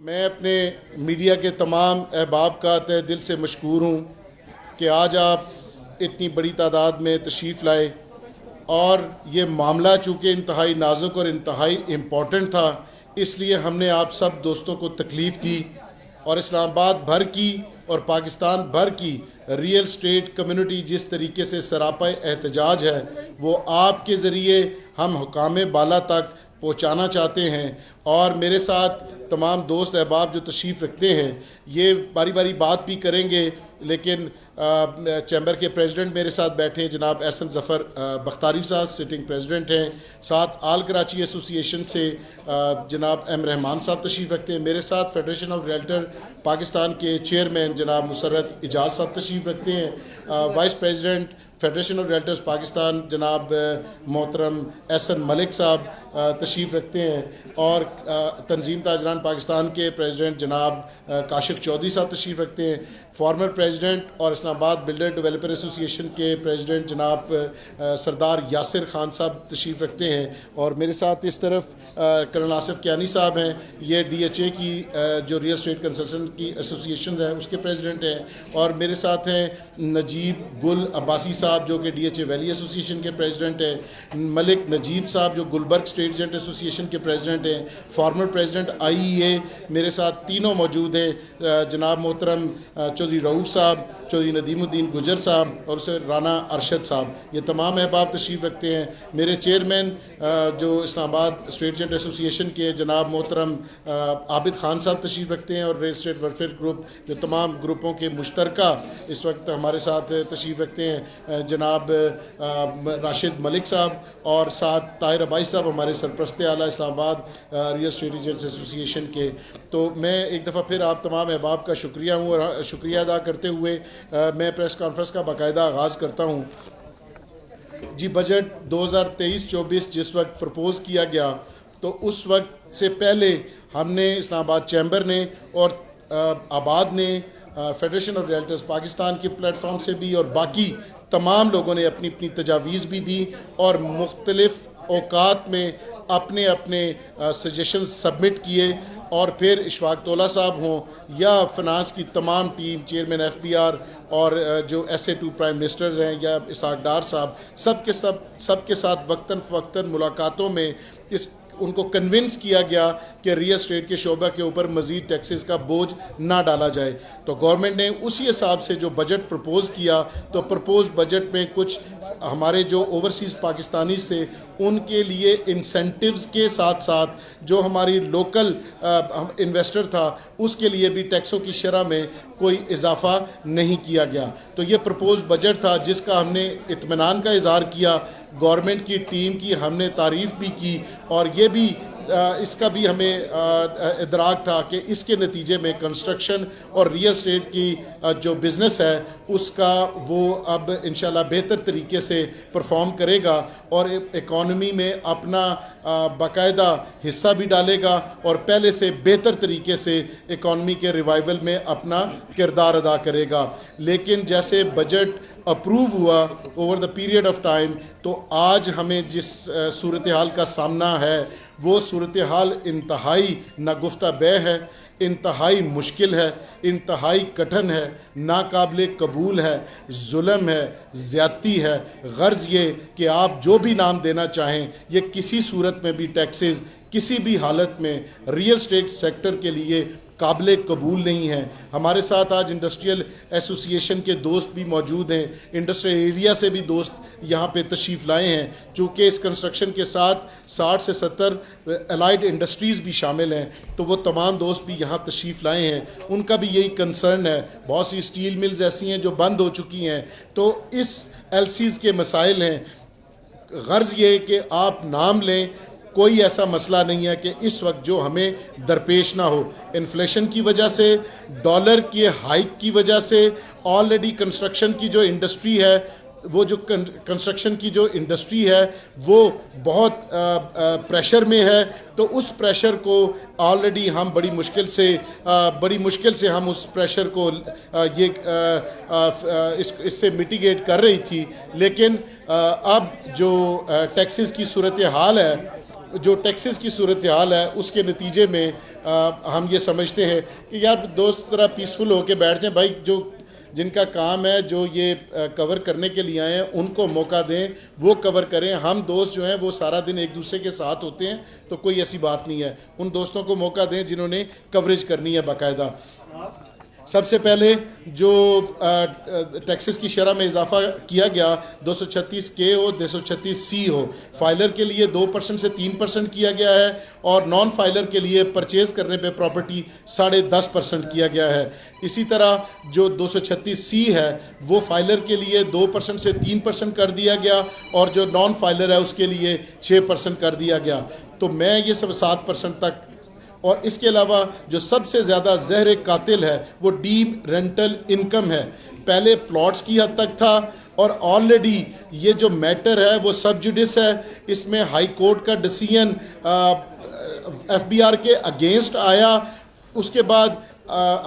میں اپنے میڈیا کے تمام احباب کا تہ دل سے مشکور ہوں کہ آج آپ اتنی بڑی تعداد میں تشریف لائے، اور یہ معاملہ چونکہ انتہائی نازک اور انتہائی امپورٹنٹ تھا، اس لیے ہم نے آپ سب دوستوں کو تکلیف دی، اور اسلام آباد بھر کی اور پاکستان بھر کی ریئل اسٹیٹ کمیونٹی جس طریقے سے سراپا احتجاج ہے وہ آپ کے ذریعے ہم حکام بالا تک پہنچانا چاہتے ہیں۔ اور میرے ساتھ تمام دوست احباب جو تشریف رکھتے ہیں یہ باری باری بات بھی کریں گے، لیکن چیمبر کے پریزیڈنٹ میرے ساتھ بیٹھے ہیں جناب احسن ظفر بختاری صاحب، سٹنگ پریزیڈنٹ ہیں، ساتھ آل کراچی ایسوسی ایشن سے جناب ایم رحمان صاحب تشریف رکھتے ہیں، میرے ساتھ فیڈریشن آف ریئلٹر پاکستان کے چیئرمین جناب مسرت اجاز صاحب تشریف رکھتے ہیں، vice president federation of realtors Pakistan جناب محترم احسن ملک صاحب تشریف رکھتے ہیں، اور تنظیم تاجران پاکستان کے پریزیڈنٹ جناب کاشف چودھری صاحب تشریف رکھتے ہیں، فارمر پریزیڈنٹ اور اسلام آباد بلڈر ڈیولپر ایسوسی ایشن کے پریزیڈنٹ جناب سردار یاسر خان صاحب تشریف رکھتے ہیں، اور میرے ساتھ اس طرف کرنل آصف کیانی صاحب ہیں، یہ ڈی ایچ اے کی جو ریئل اسٹیٹ کنسلٹنٹ کی ایسوسی ایشن ہے اس کے پریزیڈنٹ ہیں، اور میرے ساتھ ہیں نجیب گل عباسی صاحب جو کہ ڈی ایچ اے ویلی ایسوسی ایشن کے پریزیڈنٹ ہیں، ملک نجیب صاحب جو گلبرگ اسٹیٹ ایجنٹ ایسوسی ایشن کے پریزیڈنٹ ہیں، فارمر پریزیڈنٹ آئی ای اے میرے ساتھ تینوں موجود ہیں، جناب محترم چودھری رؤوف صاحب، چودھری ندیم الدین گجر صاحب اور اسے رانا ارشد صاحب، یہ تمام احباب تشریف رکھتے ہیں۔ میرے چیئرمین جو اسلام آباد اسٹیٹ ایجنٹ ایسوسی ایشن کے جناب محترم عابد خان صاحب تشریف رکھتے ہیں، اور ریل اسٹیٹ ویلفیئر گروپ جو تمام گروپوں کے مشترکہ اس وقت ہمارے ساتھ تشریف رکھتے ہیں، جناب راشد ملک صاحب، اور ساتھ طاہر عبائی صاحب ہمارے سرپرست اعلیٰ اسلام آباد ریئل اسٹیٹ ایجنٹس ایسوسی ایشن کے۔ تو میں ایک دفعہ پھر آپ تمام احباب کا شکریہ ہوں، اور شکریہ ادا کرتے ہوئے میں پریس کانفرنس کا باقاعدہ آغاز کرتا ہوں۔ جی بجٹ 2023-24 جس وقت پرپوز کیا گیا تو اس وقت سے پہلے ہم نے اسلام آباد چیمبر نے اور آباد نے فیڈریشن آف ریئلٹرز پاکستان کے پلیٹ فارم سے بھی اور باقی تمام لوگوں نے اپنی اپنی تجاویز بھی دی، اور مختلف اوقات میں اپنے اپنے سجیشنز سبمٹ کیے، اور پھر اشفاق تولا صاحب ہوں یا فنانس کی تمام team, chairman F B R اور جو ایس اے 2 پرائم منسٹرز ہیں یا اسحاق ڈار صاحب، سب کے ساتھ وقتاً فوقتاً ملاقاتوں میں ان کو کنونس کیا گیا کہ ریئل اسٹیٹ کے شعبہ کے اوپر مزید ٹیکسز کا بوجھ نہ ڈالا جائے۔ تو گورنمنٹ نے اسی حساب سے جو بجٹ پرپوز کیا، تو پرپوز بجٹ میں کچھ ہمارے جو اوورسیز پاکستانیز تھے ان کے لیے انسینٹیوز کے ساتھ ساتھ جو ہماری لوکل انویسٹر تھا اس کے لیے بھی ٹیکسوں کی شرح میں کوئی اضافہ نہیں کیا گیا۔ تو یہ پرپوز بجٹ تھا جس کا ہم نے اطمینان کا اظہار کیا، گورنمنٹ کی ٹیم کی ہم نے تعریف بھی کی، اور یہ بھی اس کا بھی ہمیں ادراک تھا کہ اس کے نتیجے میں کنسٹرکشن اور ریئل اسٹیٹ کی جو بزنس ہے اس کا وہ اب انشاءاللہ بہتر طریقے سے پرفارم کرے گا، اور اکانومی میں اپنا باقاعدہ حصہ بھی ڈالے گا، اور پہلے سے بہتر طریقے سے اکانومی کے ریوائول میں اپنا کردار ادا کرے گا۔ لیکن جیسے بجٹ اپروو ہوا over the period of time, تو آج ہمیں جس صورتحال کا سامنا ہے وہ صورتحال انتہائی ناگفتہ بے ہے، انتہائی مشکل ہے، انتہائی کٹھن ہے، ناقابل قبول ہے، ظلم ہے، زیادتی ہے۔ غرض یہ کہ آپ جو بھی نام دینا چاہیں، یہ کسی صورت میں بھی ٹیکسز کسی بھی حالت میں ریئل اسٹیٹ سیکٹر کے لیے قابل قبول نہیں ہے۔ ہمارے ساتھ آج انڈسٹریل ایسوسی ایشن کے دوست بھی موجود ہیں، انڈسٹریل ایریا سے بھی دوست یہاں پہ تشریف لائے ہیں، چونکہ اس کنسٹرکشن کے ساتھ 60 سے 70 الائڈ انڈسٹریز بھی شامل ہیں، تو وہ تمام دوست بھی یہاں تشریف لائے ہیں، ان کا بھی یہی کنسرن ہے۔ بہت سی اسٹیل ملز ایسی ہیں جو بند ہو چکی ہیں، تو اس ایل سیز کے مسائل ہیں۔ غرض یہ کہ آپ نام لیں، کوئی ایسا مسئلہ نہیں ہے کہ اس وقت جو ہمیں درپیش نہ ہو۔ انفلیشن کی وجہ سے، ڈالر کے ہائیک کی وجہ سے، آلریڈی کنسٹرکشن کی جو انڈسٹری ہے وہ بہت پریشر میں ہے، تو اس پریشر کو آلریڈی ہم بڑی مشکل سے ہم اس پریشر کو اس سے میٹیگیٹ کر رہی تھی، لیکن اب جو ٹیکسز کی صورتحال ہے جو ٹیکسز کی صورتحال ہے اس کے نتیجے میں ہم یہ سمجھتے ہیں کہ یار دوست ذرا پیسفل ہو کے بیٹھ جائیں بھائی، جو جن کا کام ہے، جو یہ کور کرنے کے لیے آئے ہیں ان کو موقع دیں، وہ کور کریں. ہم دوست جو ہیں وہ سارا دن ایک دوسرے کے ساتھ ہوتے ہیں، تو کوئی ایسی بات نہیں ہے. ان دوستوں کو موقع دیں جنہوں نے کوریج کرنی ہے باقاعدہ. سب سے پہلے جو ٹیکسز کی شرح میں اضافہ کیا گیا 236 کے ہو 236 سی ہو، فائلر کے لیے 2% سے 3% کیا گیا ہے، اور نان فائلر کے لیے پرچیز کرنے پہ پراپرٹی 10.5% کیا گیا ہے. اسی طرح جو 236 سی ہے وہ فائلر کے لیے 2% سے 3% کر دیا گیا، اور جو نان فائلر ہے اس کے لیے 6% کر دیا گیا. تو میں یہ سب 7% تک. اور اس کے علاوہ جو سب سے زیادہ زہر قاتل ہے وہ ڈیم رینٹل انکم ہے. پہلے پلاٹس کی حد تک تھا، اور آلریڈی یہ جو میٹر ہے وہ سب جوڈس ہے. اس میں ہائی کورٹ کا ڈیسیژن ایف بی آر کے اگینسٹ آیا، اس کے بعد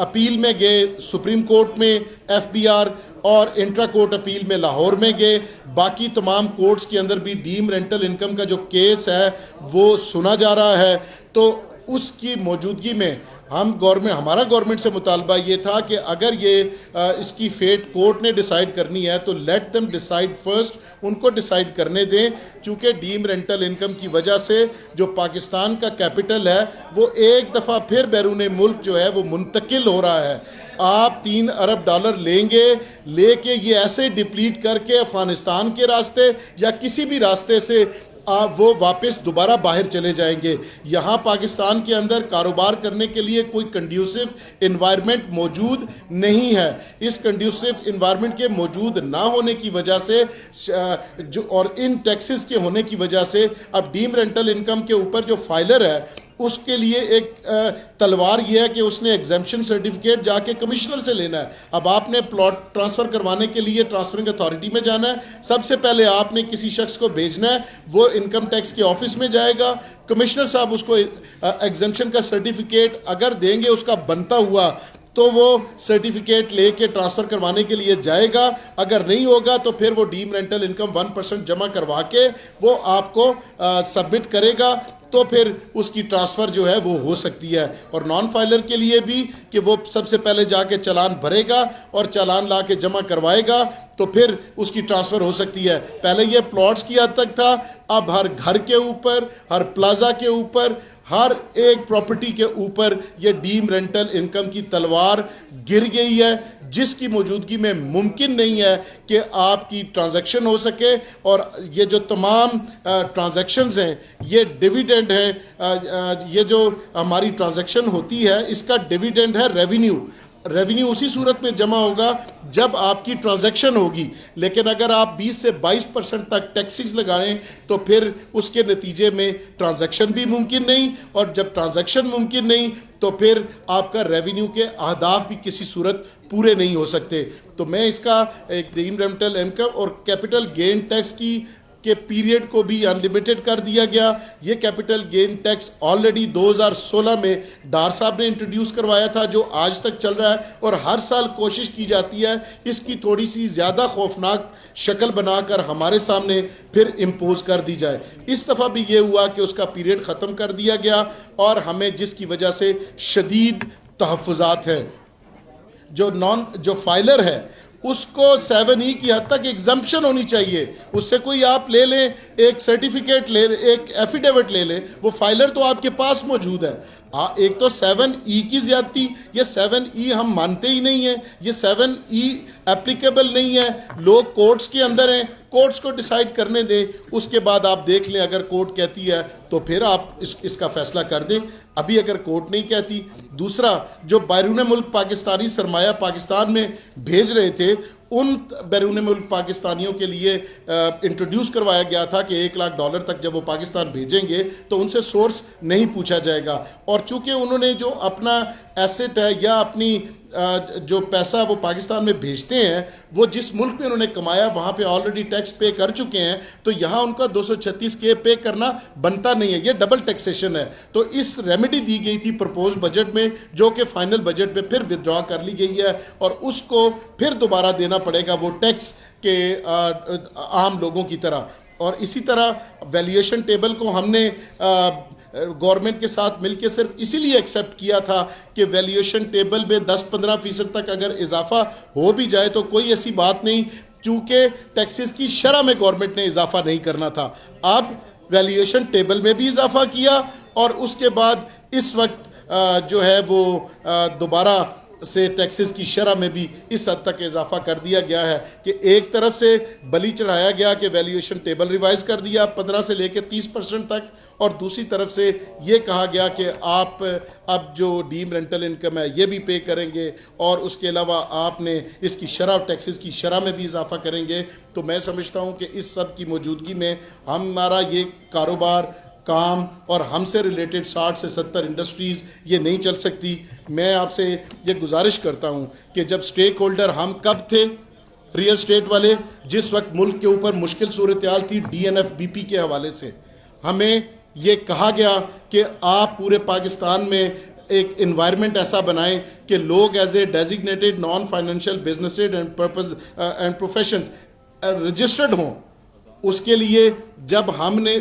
اپیل میں گئے سپریم کورٹ میں ایف بی آر، اور انٹرا کورٹ اپیل میں لاہور میں گئے. باقی تمام کورٹس کے اندر بھی ڈیم رینٹل انکم کا جو کیس ہے وہ سنا جا رہا ہے. تو اس کی موجودگی میں ہمارا گورنمنٹ سے مطالبہ یہ تھا کہ اگر یہ اس کی فیٹ کورٹ نے ڈیسائیڈ کرنی ہے تو لیٹ دم ڈیسائیڈ فرسٹ، ان کو ڈیسائیڈ کرنے دیں. چونکہ ڈیم رینٹل انکم کی وجہ سے جو پاکستان کا کیپٹل ہے وہ ایک دفعہ پھر بیرون ملک جو ہے وہ منتقل ہو رہا ہے. آپ $3 ارب لیں گے، لے کے یہ ایسے ڈپلیٹ کر کے افغانستان کے راستے یا کسی بھی راستے سے وہ واپس دوبارہ باہر چلے جائیں گے. یہاں پاکستان کے اندر کاروبار کرنے کے لیے کوئی کنڈیوسو انوائرمنٹ موجود نہیں ہے. اس کنڈیوسو انوائرمنٹ کے موجود نہ ہونے کی وجہ سے اور ان ٹیکسز کے ہونے کی وجہ سے اب ڈیم رینٹل انکم کے اوپر جو فائلر ہے اس کے لیے ایک تلوار یہ ہے کہ اس نے ایگزیمپشن سرٹیفکیٹ جا کے کمشنر سے لینا ہے. اب آپ نے پلاٹ ٹرانسفر کروانے کے لیے ٹرانسفرنگ اتھارٹی میں جانا ہے. سب سے پہلے آپ نے کسی شخص کو بھیجنا ہے، وہ انکم ٹیکس کے آفس میں جائے گا، کمشنر صاحب اس کو ایگزیمپشن کا سرٹیفکیٹ اگر دیں گے اس کا بنتا ہوا تو وہ سرٹیفکیٹ لے کے ٹرانسفر کروانے کے لیے جائے گا. اگر نہیں ہوگا تو پھر وہ ڈیم رینٹل انکم 1% جمع کروا کے وہ آپ کو سبمٹ کرے گا، تو پھر اس کی ٹرانسفر جو ہے وہ ہو سکتی ہے. اور نان فائلر کے لیے بھی کہ وہ سب سے پہلے جا کے چالان بھرے گا اور چالان لا کے جمع کروائے گا تو پھر اس کی ٹرانسفر ہو سکتی ہے. پہلے یہ پلاٹس کی حد تک تھا، اب ہر گھر کے اوپر، ہر پلازا کے اوپر، ہر ایک پراپرٹی کے اوپر یہ ڈیم رینٹل انکم کی تلوار گر گئی ہے، جس کی موجودگی میں ممکن نہیں ہے کہ آپ کی ٹرانزیکشن ہو سکے. اور یہ جو تمام ٹرانزیکشنز ہیں یہ ڈیویڈنڈ ہے، یہ جو ہماری ٹرانزیکشن ہوتی ہے اس کا ڈیویڈنڈ ہے ریونیو. ریونیو اسی صورت میں جمع ہوگا جب آپ کی ٹرانزیکشن ہوگی. لیکن اگر آپ 20 سے 22% تک ٹیکسز لگائیں تو پھر اس کے نتیجے میں ٹرانزیکشن بھی ممکن نہیں، اور جب ٹرانزیکشن ممکن نہیں تو پھر آپ کا ریونیو کے اہداف بھی کسی صورت پورے نہیں ہو سکتے. تو میں اس کا ایک ڈیم رینٹل انکم اور کیپٹل گین ٹیکس کے پیریڈ کو بھی انلیمیٹڈ کر دیا گیا. یہ کیپٹل گین ٹیکس آلریڈی 2016 میں ڈار صاحب نے انٹروڈیوس کروایا تھا، جو آج تک چل رہا ہے، اور ہر سال کوشش کی جاتی ہے اس کی تھوڑی سی زیادہ خوفناک شکل بنا کر ہمارے سامنے پھر امپوز کر دی جائے. اس دفعہ بھی یہ ہوا کہ اس کا پیریڈ ختم کر دیا گیا، اور ہمیں جس کی وجہ سے شدید تحفظات ہیں. جو فائلر ہے اس کو 7E کی حد تک ایگزمپشن ہونی چاہیے. اس سے کوئی آپ لے لیں، ایک سرٹیفکیٹ لے لیں، ایک ایفیڈیوٹ لے لیں، وہ فائلر تو آپ کے پاس موجود ہے. ایک تو 7E کی زیادتی، یہ 7E ہم مانتے ہی نہیں ہیں، یہ 7E اپلیکیبل نہیں ہے. لوگ کورٹس کے اندر ہیں، کورٹس کو ڈیسائیڈ کرنے دیں، اس کے بعد آپ دیکھ لیں اگر کورٹ کہتی ہے تو پھر آپ اس کا فیصلہ کر دیں. ابھی اگر کورٹ نہیں کہتی. دوسرا، جو بیرون ملک پاکستانی سرمایہ پاکستان میں بھیج رہے تھے، ان بیرون ملک پاکستانیوں کے لیے انٹروڈیوس کروایا گیا تھا کہ $1,00,000 تک جب وہ پاکستان بھیجیں گے تو ان سے سورس نہیں پوچھا جائے گا. اور چونکہ انہوں نے جو اپنا ایسٹ ہے یا اپنی جو پیسہ وہ پاکستان میں بھیجتے ہیں وہ جس ملک میں انہوں نے کمایا وہاں پہ آلریڈی ٹیکس پے کر چکے ہیں، تو یہاں ان کا 236K پے کرنا بنتا نہیں ہے. یہ ڈبل ٹیکسیشن ہے. تو اس ریمیڈی دی گئی تھی پرپوز بجٹ میں، جو کہ فائنل بجٹ میں پھر ودرا کر لی گئی ہے، اور اس کو پھر دوبارہ دینا پڑے گا وہ ٹیکس کے عام لوگوں کی طرح. اور اسی طرح ویلیویشن ٹیبل کو ہم نے گورنمنٹ کے ساتھ مل کے صرف اسی لیے ایکسیپٹ کیا تھا کہ ویلیویشن ٹیبل میں 10-15% تک اگر اضافہ ہو بھی جائے تو کوئی ایسی بات نہیں، چونکہ ٹیکسز کی شرح میں گورنمنٹ نے اضافہ نہیں کرنا تھا۔ اب ویلیویشن ٹیبل میں بھی اضافہ کیا اور اس کے بعد اس وقت جو ہے وہ دوبارہ سے ٹیکسز کی شرح میں بھی اس حد تک اضافہ کر دیا گیا ہے کہ ایک طرف سے بلی چڑھایا گیا کہ ویلیویشن ٹیبل ریوائز کر دیا 15 سے لے کے 30% تک، اور دوسری طرف سے یہ کہا گیا کہ آپ اب جو ڈیم رینٹل انکم ہے یہ بھی پے کریں گے، اور اس کے علاوہ آپ نے اس کی شرح ٹیکسز کی شرح میں بھی اضافہ کریں گے۔ تو میں سمجھتا ہوں کہ اس سب کی موجودگی میں ہمارا یہ کاروبار کام اور ہم سے ریلیٹڈ 60 سے 70 انڈسٹریز یہ نہیں چل سکتی۔ میں آپ سے یہ گزارش کرتا ہوں کہ جب سٹیک ہولڈر ہم کب تھے ریئل اسٹیٹ والے، جس وقت ملک کے اوپر مشکل صورتحال تھی DNFBP کے حوالے سے، ہمیں یہ کہا گیا کہ آپ پورے پاکستان میں ایک انوائرمنٹ ایسا بنائیں کہ لوگ as a designated non financial businesses and professions registered ہوں۔ اس کے لیے جب ہم نے